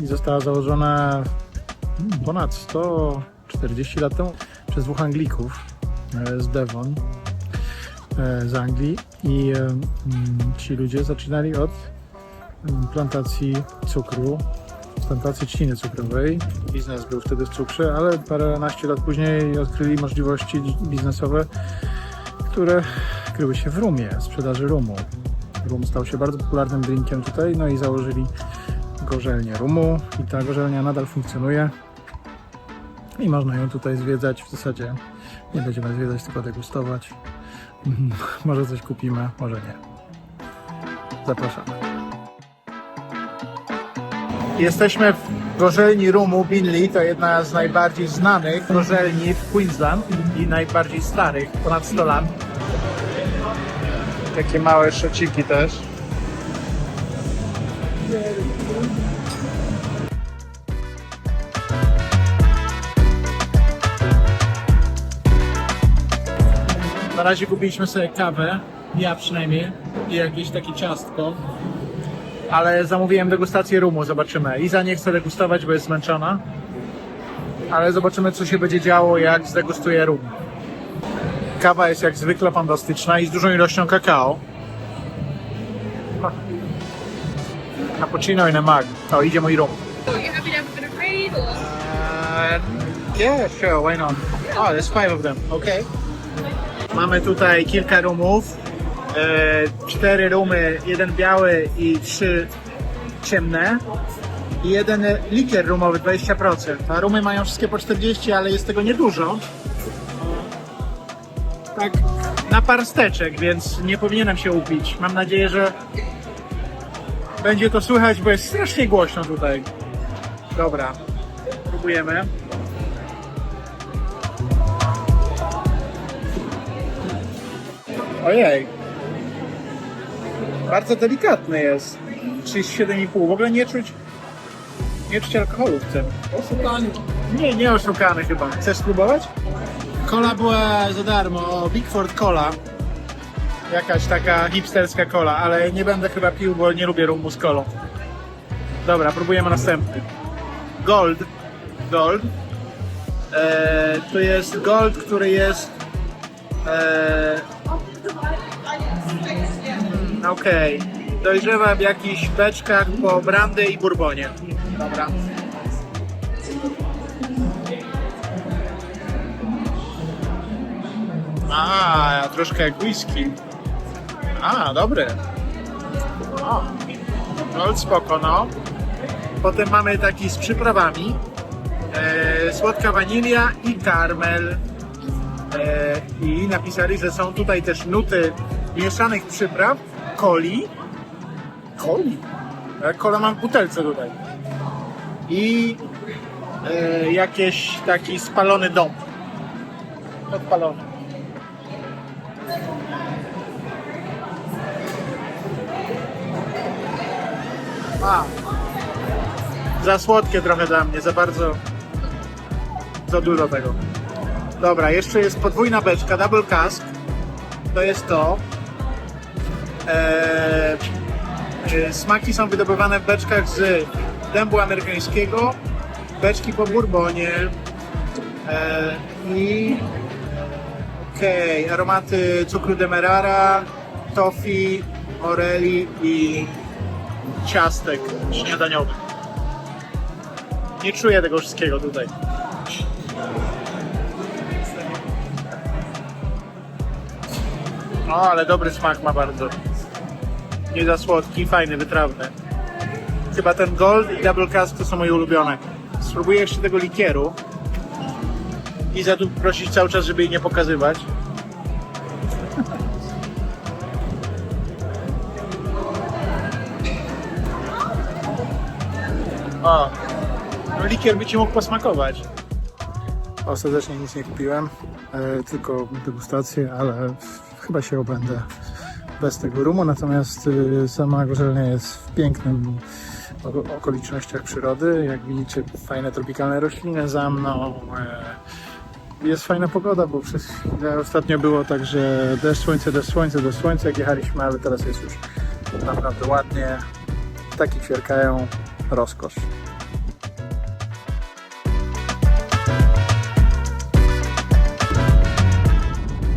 I została założona ponad 140 lat temu przez dwóch Anglików z Devon, z Anglii. I ci ludzie zaczynali od plantacji cukru, plantacji trzciny cukrowej. Biznes był wtedy w cukrze, ale paręnaście lat później odkryli możliwości biznesowe, które kryły się w rumie, sprzedaży rumu. Rum stał się bardzo popularnym drinkiem tutaj, no i założyli gorzelnię rumu i ta gorzelnia nadal funkcjonuje i można ją tutaj zwiedzać. W zasadzie nie będziemy zwiedzać, tylko degustować. Może coś kupimy, może nie. Zapraszamy. Jesteśmy w gorzelni rumu Binley, to jedna z najbardziej znanych gorzelni w Queensland i najbardziej starych, ponad 100 lat. Takie małe szociki też. Na razie kupiliśmy sobie kawę, ja przynajmniej, i jakieś takie ciastko. Ale zamówiłem degustację rumu, zobaczymy. Iza nie chce degustować, bo jest zmęczona. Ale zobaczymy, co się będzie działo, jak zdegustuję rum. Kawa jest jak zwykle fantastyczna i z dużą ilością kakao. Cappuccino in a mug. O, idzie mój rum. So you happy to have a bit of raid or? Yeah, sure, why not? Oh, there's 5 of them, okay. Mamy tutaj kilka rumów. 4 rumy, 1 biały i 3 ciemne. I 1 likier rumowy, 20%. A rumy mają wszystkie po 40, ale jest tego niedużo. Tak na parsteczek, więc nie powinienem się upić. Mam nadzieję, że będzie to słychać, bo jest strasznie głośno tutaj. Dobra, próbujemy. Ojej. Bardzo delikatny jest. 37,5. W ogóle nie czuć alkoholu w tym. Oszukany. Nie oszukany chyba. Chcesz spróbować? Cola była za darmo. Bigford Cola. Jakaś taka hipsterska cola, ale nie będę chyba pił, bo nie lubię rumu z kolą. Dobra, próbujemy następny. Gold. To jest Gold, który jest... Okej. Dojrzewa w jakichś beczkach po brandy i bourbonie. Dobra. Troszkę jak whisky. Dobry. O, Gold spoko, no. Potem mamy taki z przyprawami. Słodka wanilia i karmel. I napisali, że są tutaj też nuty mieszanych przypraw, coli. Cola mam w butelce tutaj. I jakiś taki spalony dąb. Odpalony. Za słodkie trochę dla mnie, za dużo tego. Dobra, jeszcze jest podwójna beczka, double cask. To jest to. Smaki są wydobywane w beczkach z dębu amerykańskiego, beczki po bourbonie i Okej, aromaty cukru demerara, toffee, oreli i ciastek śniadaniowych. Nie czuję tego wszystkiego tutaj. O, ale dobry smak ma bardzo. Nie za słodki, fajny, wytrawny. Chyba ten Gold i Double Cask to są moje ulubione. Spróbuję jeszcze tego likieru. Iza tu prosić cały czas, żeby jej nie pokazywać. O, no likier by ci mógł posmakować. Ostatecznie nic nie kupiłem, tylko degustację, ale chyba się obędę bez tego rumu. Natomiast sama gorzelnia jest w pięknym okolicznościach przyrody. Jak widzicie, fajne tropikalne rośliny za mną. Jest fajna pogoda, bo przez chwilę ostatnio było tak, że deszcz, słońce, jak jechaliśmy, ale teraz jest już naprawdę ładnie. Ptaki ćwierkają, rozkosz.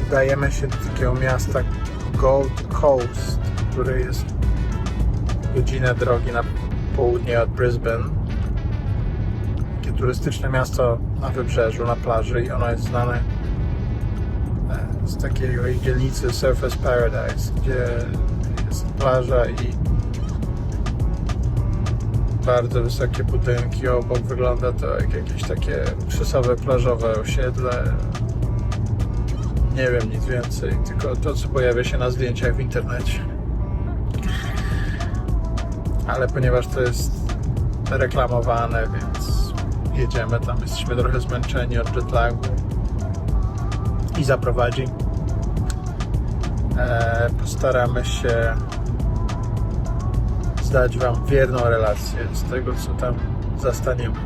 Udajemy się do takiego miasta Gold Coast, które jest godzinę drogi na południe od Brisbane. Takie turystyczne miasto na wybrzeżu, na plaży, i ono jest znane z takiej dzielnicy Surfers Paradise, gdzie jest plaża i bardzo wysokie budynki. Obok wygląda to jak jakieś takie luksusowe, plażowe osiedle. Nie wiem nic więcej, tylko to, co pojawia się na zdjęciach w internecie. Ale ponieważ to jest reklamowane, więc jedziemy tam. Jesteśmy trochę zmęczeni od jetlagu i zaprowadzi. Postaramy się zdać wam wierną relację z tego, co tam zastaniemy.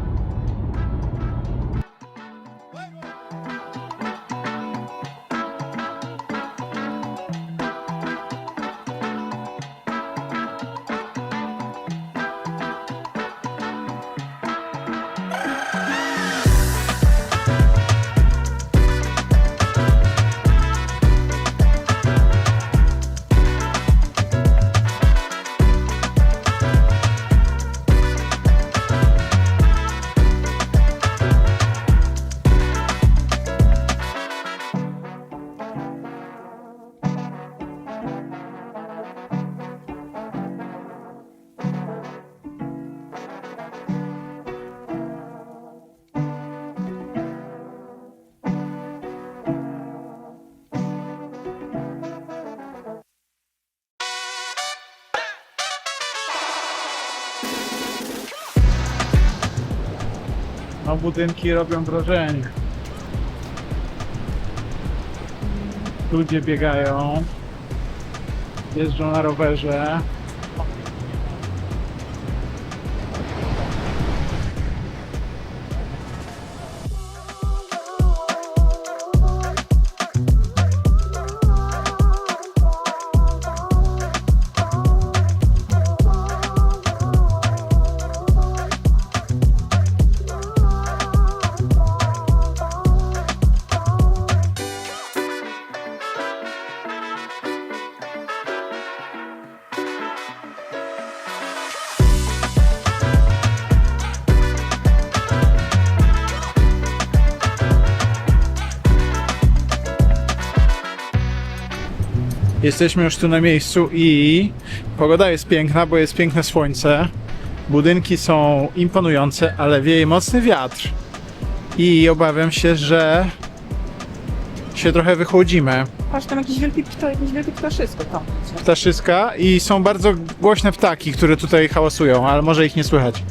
No, budynki robią wrażenie. Ludzie biegają, jeżdżą na rowerze. Jesteśmy już tu na miejscu i pogoda jest piękna, bo jest piękne słońce. Budynki są imponujące, ale wieje mocny wiatr. I obawiam się, że się trochę wychłodzimy. Patrz, tam jakieś wielkie ptaszysko tam. Ptaszyska i są bardzo głośne ptaki, które tutaj hałasują, ale może ich nie słychać.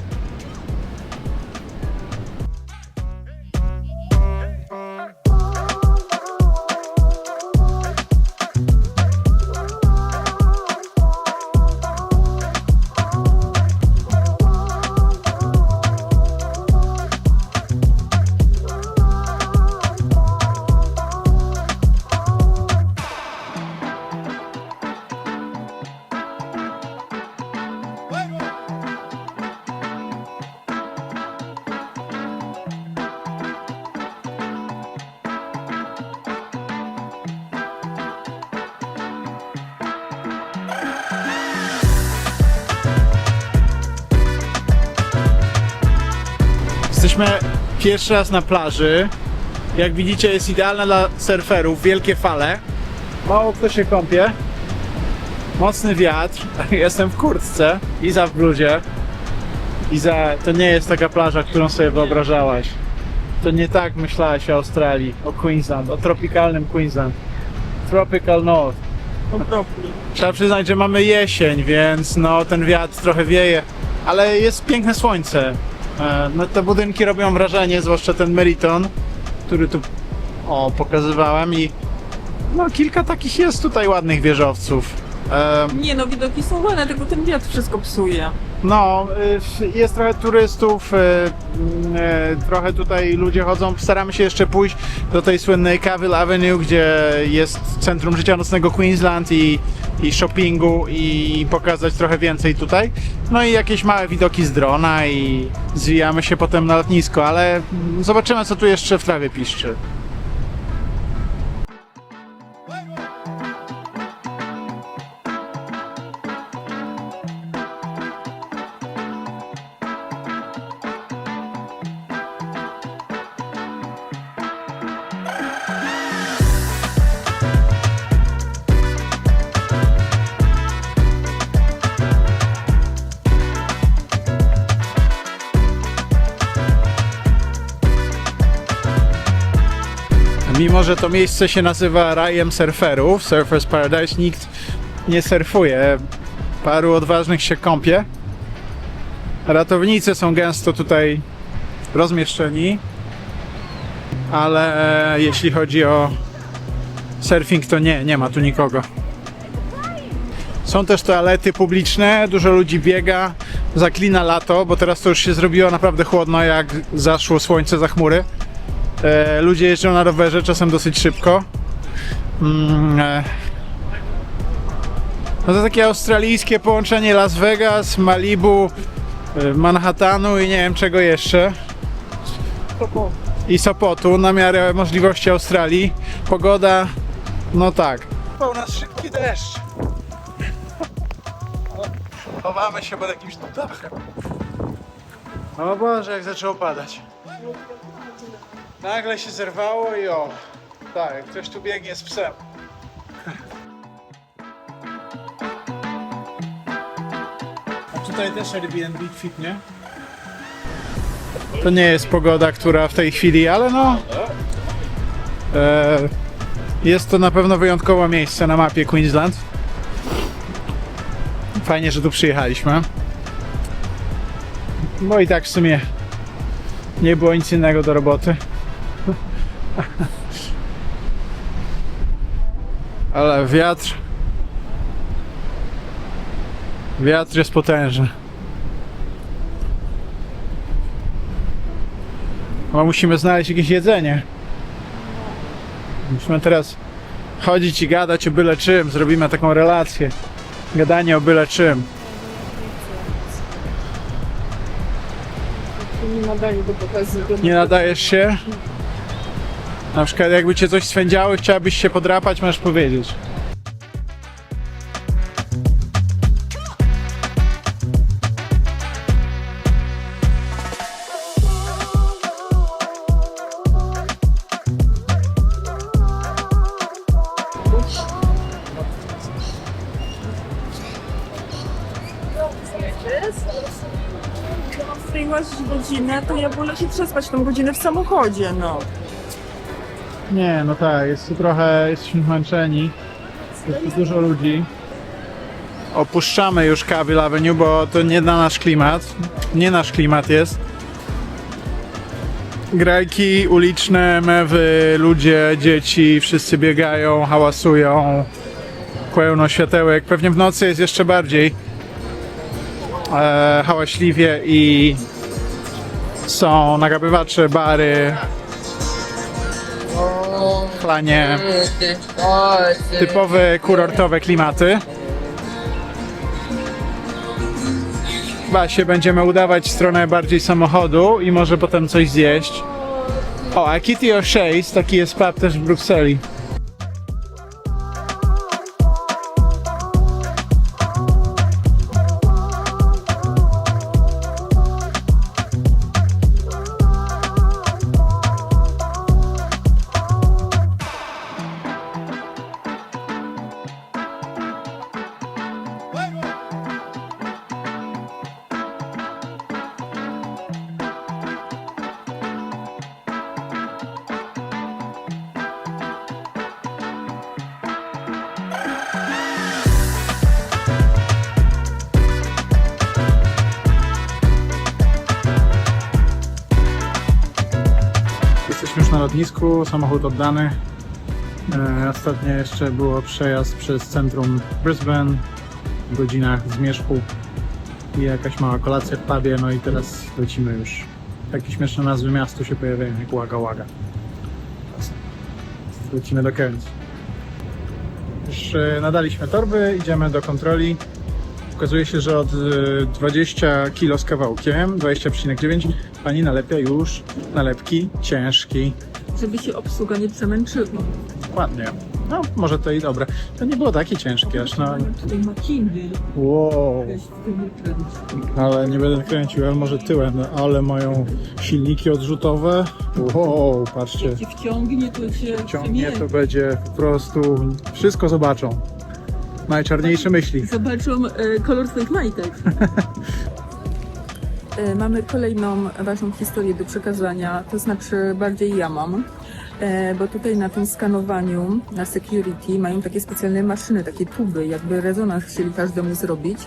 Jesteśmy pierwszy raz na plaży. Jak widzicie, jest idealna dla surferów, wielkie fale. Mało kto się kąpie. Mocny wiatr. Jestem w kurtce. Iza w bluzie. Iza, to nie jest taka plaża, którą sobie wyobrażałaś. To nie tak myślałaś o Australii, o Queensland, o tropikalnym Queensland. Tropical North. Okropnie. Trzeba przyznać, że mamy jesień, więc no ten wiatr trochę wieje, ale jest piękne słońce. No te budynki robią wrażenie, zwłaszcza ten Meriton, który tu pokazywałem i no kilka takich jest tutaj ładnych wieżowców. Nie no, widoki są ładne, tylko ten wiatr wszystko psuje. No, jest trochę turystów, trochę tutaj ludzie chodzą. Staramy się jeszcze pójść do tej słynnej Cavill Avenue, gdzie jest centrum życia nocnego Queensland i shoppingu i pokazać trochę więcej tutaj. No i jakieś małe widoki z drona i zwijamy się potem na lotnisko, ale zobaczymy, co tu jeszcze w trawie piszczy. Mimo że to miejsce się nazywa rajem surferów, Surfers Paradise, nikt nie surfuje. Paru odważnych się kąpie. Ratownicy są gęsto tutaj rozmieszczeni, ale jeśli chodzi o surfing, to nie ma tu nikogo. Są też toalety publiczne, dużo ludzi biega, zaklina lato, bo teraz to już się zrobiło naprawdę chłodno, jak zaszło słońce za chmury. Ludzie jeżdżą na rowerze, czasem dosyć szybko. No to takie australijskie połączenie Las Vegas, Malibu, Manhattanu i nie wiem czego jeszcze. I Sopotu, na miarę możliwości Australii. Pogoda, no tak. U nas szybki deszcz. Chowamy się pod jakimś dachem. O Boże, jak zaczęło padać. Nagle się zerwało i o, tak, ktoś tu biegnie z psem. A tutaj też Airbnb kwitnie. To nie jest pogoda, która w tej chwili, ale no... jest to na pewno wyjątkowe miejsce na mapie Queensland. Fajnie, że tu przyjechaliśmy. Bo i tak w sumie nie było nic innego do roboty. Ale wiatr jest potężny. No, musimy znaleźć jakieś jedzenie. Musimy teraz chodzić i gadać o byle czym. Zrobimy taką relację. Gadanie o byle czym. Nie nadaje do pokazu. Nie nadajesz się? Na przykład jakby cię coś swędziało i chciałabyś się podrapać, możesz powiedzieć. Tutaj łazić godzinę, to ja wolę się przespać tą godzinę w samochodzie, no. Nie, no tak, jest tu trochę, jesteśmy zmęczeni. Jest tu dużo ludzi. Opuszczamy już Cavill Avenue, bo to nie na nasz klimat. Nie nasz klimat jest. Grajki uliczne, mewy, ludzie, dzieci, wszyscy biegają, hałasują. Pełno światełek. Pewnie w nocy jest jeszcze bardziej hałaśliwie i są nagabywacze, bary, chlanie, typowe kurortowe klimaty. Chyba się będziemy udawać w stronę bardziej samochodu i może potem coś zjeść. O, a Kitty O'Shea's, taki jest pub też w Brukseli. Jesteśmy już na lotnisku, samochód oddany. Ostatnio jeszcze było przejazd przez centrum Brisbane w godzinach zmierzchu i jakaś mała kolacja w pubie, no i teraz lecimy już. Takie śmieszne nazwy miastu się pojawiają, jak Wagga Wagga. Lecimy do Cairns. Już nadaliśmy torby, idziemy do kontroli. Okazuje się, że od 20 kg z kawałkiem, 20,9, pani nalepia już nalepki ciężki. Żeby się obsługa nie przemęczyła. Dokładnie. No, może to i dobre. To nie było takie ciężkie aż, no. Tutaj maciny. Wow. Ale nie będę kręcił, ale może tyłem, no, ale mają silniki odrzutowe. Wow, patrzcie. Jak ci wciągnie, to się Ciągnie, to będzie po prostu... Wszystko zobaczą. Najczarniejsze myśli. Zobaczą kolor swoich majtek. Mamy kolejną ważną historię do przekazania, to znaczy bardziej ja mam, bo tutaj na tym skanowaniu, na security mają takie specjalne maszyny, takie tuby, jakby rezonans chcieli każdemu zrobić.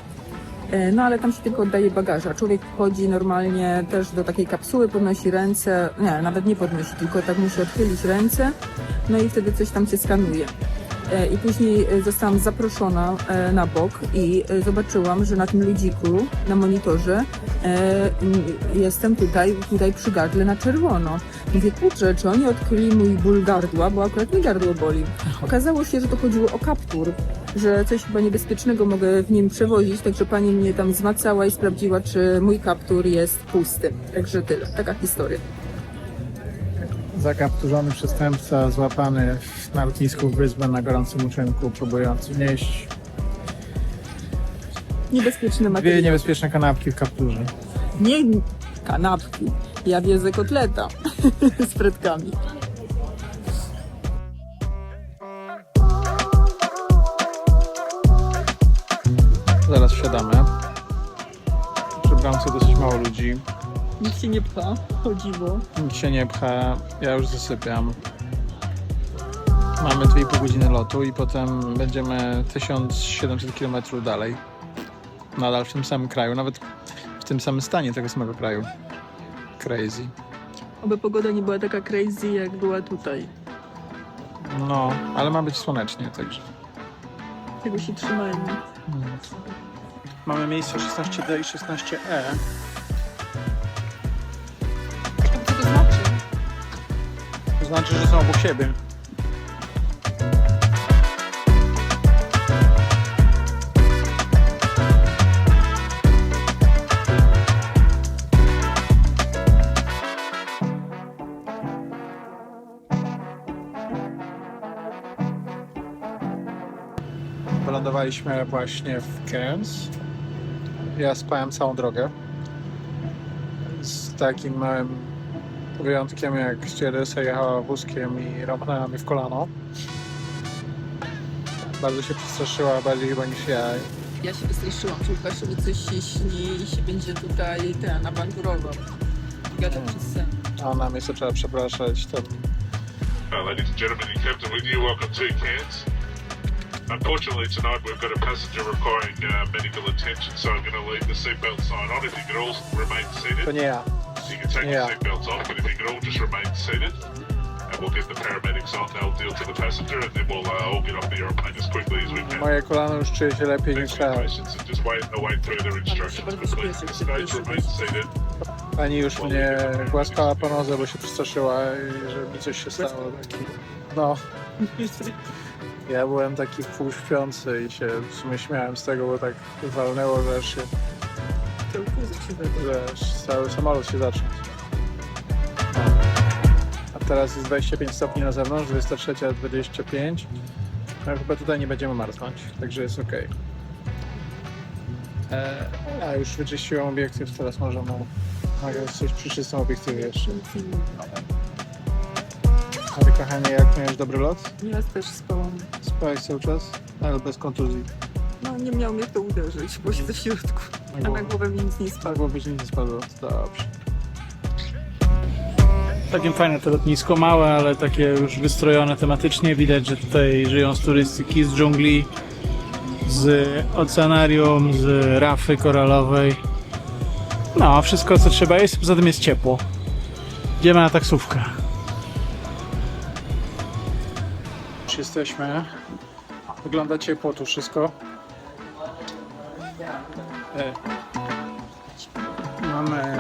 No ale tam się tylko oddaje bagaża. Człowiek wchodzi normalnie też do takiej kapsuły, podnosi ręce, nie, nawet nie podnosi, tylko tak musi odchylić ręce, no i wtedy coś tam się skanuje. I później zostałam zaproszona na bok i zobaczyłam, że na tym ludziku, na monitorze jestem tutaj przy gardle na czerwono. Mówię, kurczę, czy oni odkryli mój ból gardła, bo akurat mi gardło boli. Okazało się, że to chodziło o kaptur, że coś chyba niebezpiecznego mogę w nim przewozić, także pani mnie tam zmacała i sprawdziła, czy mój kaptur jest pusty. Także tyle, taka historia. Zakapturzony przestępca złapany na lotnisku w Brisbane na gorącym uczynku, próbując wnieść Niebezpieczne dwie materiały. niebezpieczne kanapki w kapturze. Nie kanapki, ja wiedzę kotleta z frytkami. Zaraz wsiadamy. Przy bramce dosyć mało ludzi. Nikt się nie pcha, chodziło. Nikt się nie pcha, ja już zasypiam. Mamy 2,5 godziny lotu i potem będziemy 1700 km dalej. Nadal w tym samym kraju, nawet w tym samym stanie tego samego kraju. Crazy. Oby pogoda nie była taka crazy, jak była tutaj. No, ale ma być słonecznie, także. Tego się trzymajmy. Mamy miejsce 16D i 16E. Co to znaczy? To znaczy, że są obok siebie. Wylądowaliśmy właśnie w Cairns. Ja spałem całą drogę. Z takim małym wyjątkiem, jak stewardessa jechała wózkiem i rąbnęła mi w kolano. Bardzo się przestraszyła, bardziej chyba niż ja. Ja się wystraszyłam, że Łukaszowi coś się śni i się będzie tutaj awanturował. Gadał przez sen. A ona mnie zaczęła przepraszać. To... Ladies and gentlemen, and Captain with you, welcome to Cairns. Unfortunately, tonight we've got a passenger requiring medical attention, so I'm going to leave the seatbelt sign on. If you could all remain To seated, nie ja. so you can take Yeah. your seatbelts off, but if you could all just remain seated, and we'll get the paramedics on, they'll deal to the passenger, and then we'll all get off the airplane as quickly as we can. Moje kolano już czuje się lepiej Thanks niż for your ja. patience and just await further instructions, but please at this stage remain seated. Pani już mnie głaskała po nodze, bo się przestraszyła, że mi coś się stało. Taki... No. Ja byłem taki półśpiący i się w sumie śmiałem z tego, bo tak walnęło, że aż się, że aż cały samolot się zaczął. No. A teraz jest 25 stopni na zewnątrz, 23:25. No, chyba tutaj nie będziemy marznąć, także jest ok. Ja już wyczyściłem obiektyw, teraz możemy nagrać coś przy czystym obiektywie jeszcze. A ty, kochanie, jak miałeś dobry lot? Ja też spałam. Spałeś cały czas? Ale bez kontuzji. No nie miał mnie to uderzyć, bo siedzę w środku. A na głowę mi nic nie spadło. Albo by się nie spadło, to dobrze. Całkiem fajne to lotnisko, małe, ale takie już wystrojone tematycznie. Widać, że tutaj żyją z turystyki, z dżungli, z oceanarium, z rafy koralowej. No, wszystko co trzeba jest, poza tym jest ciepło. Idziemy na taksówkę. Już jesteśmy. Wygląda ciepło tu wszystko. Mamy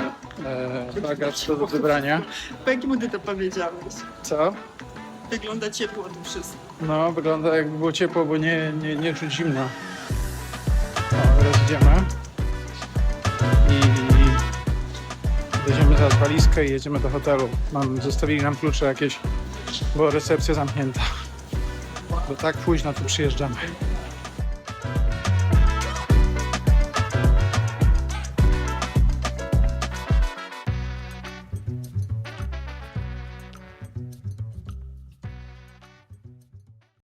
bagaż do wybrania. Po jakim ty to powiedziałeś? Co? Wygląda ciepło tu wszystko. No, wygląda jakby było ciepło, bo nie czuć zimna. No, teraz idziemy. I weźmiemy zaraz walizkę i jedziemy do hotelu. Zostawili nam klucze jakieś, bo recepcja zamknięta. Bo tak późno tu przyjeżdżamy.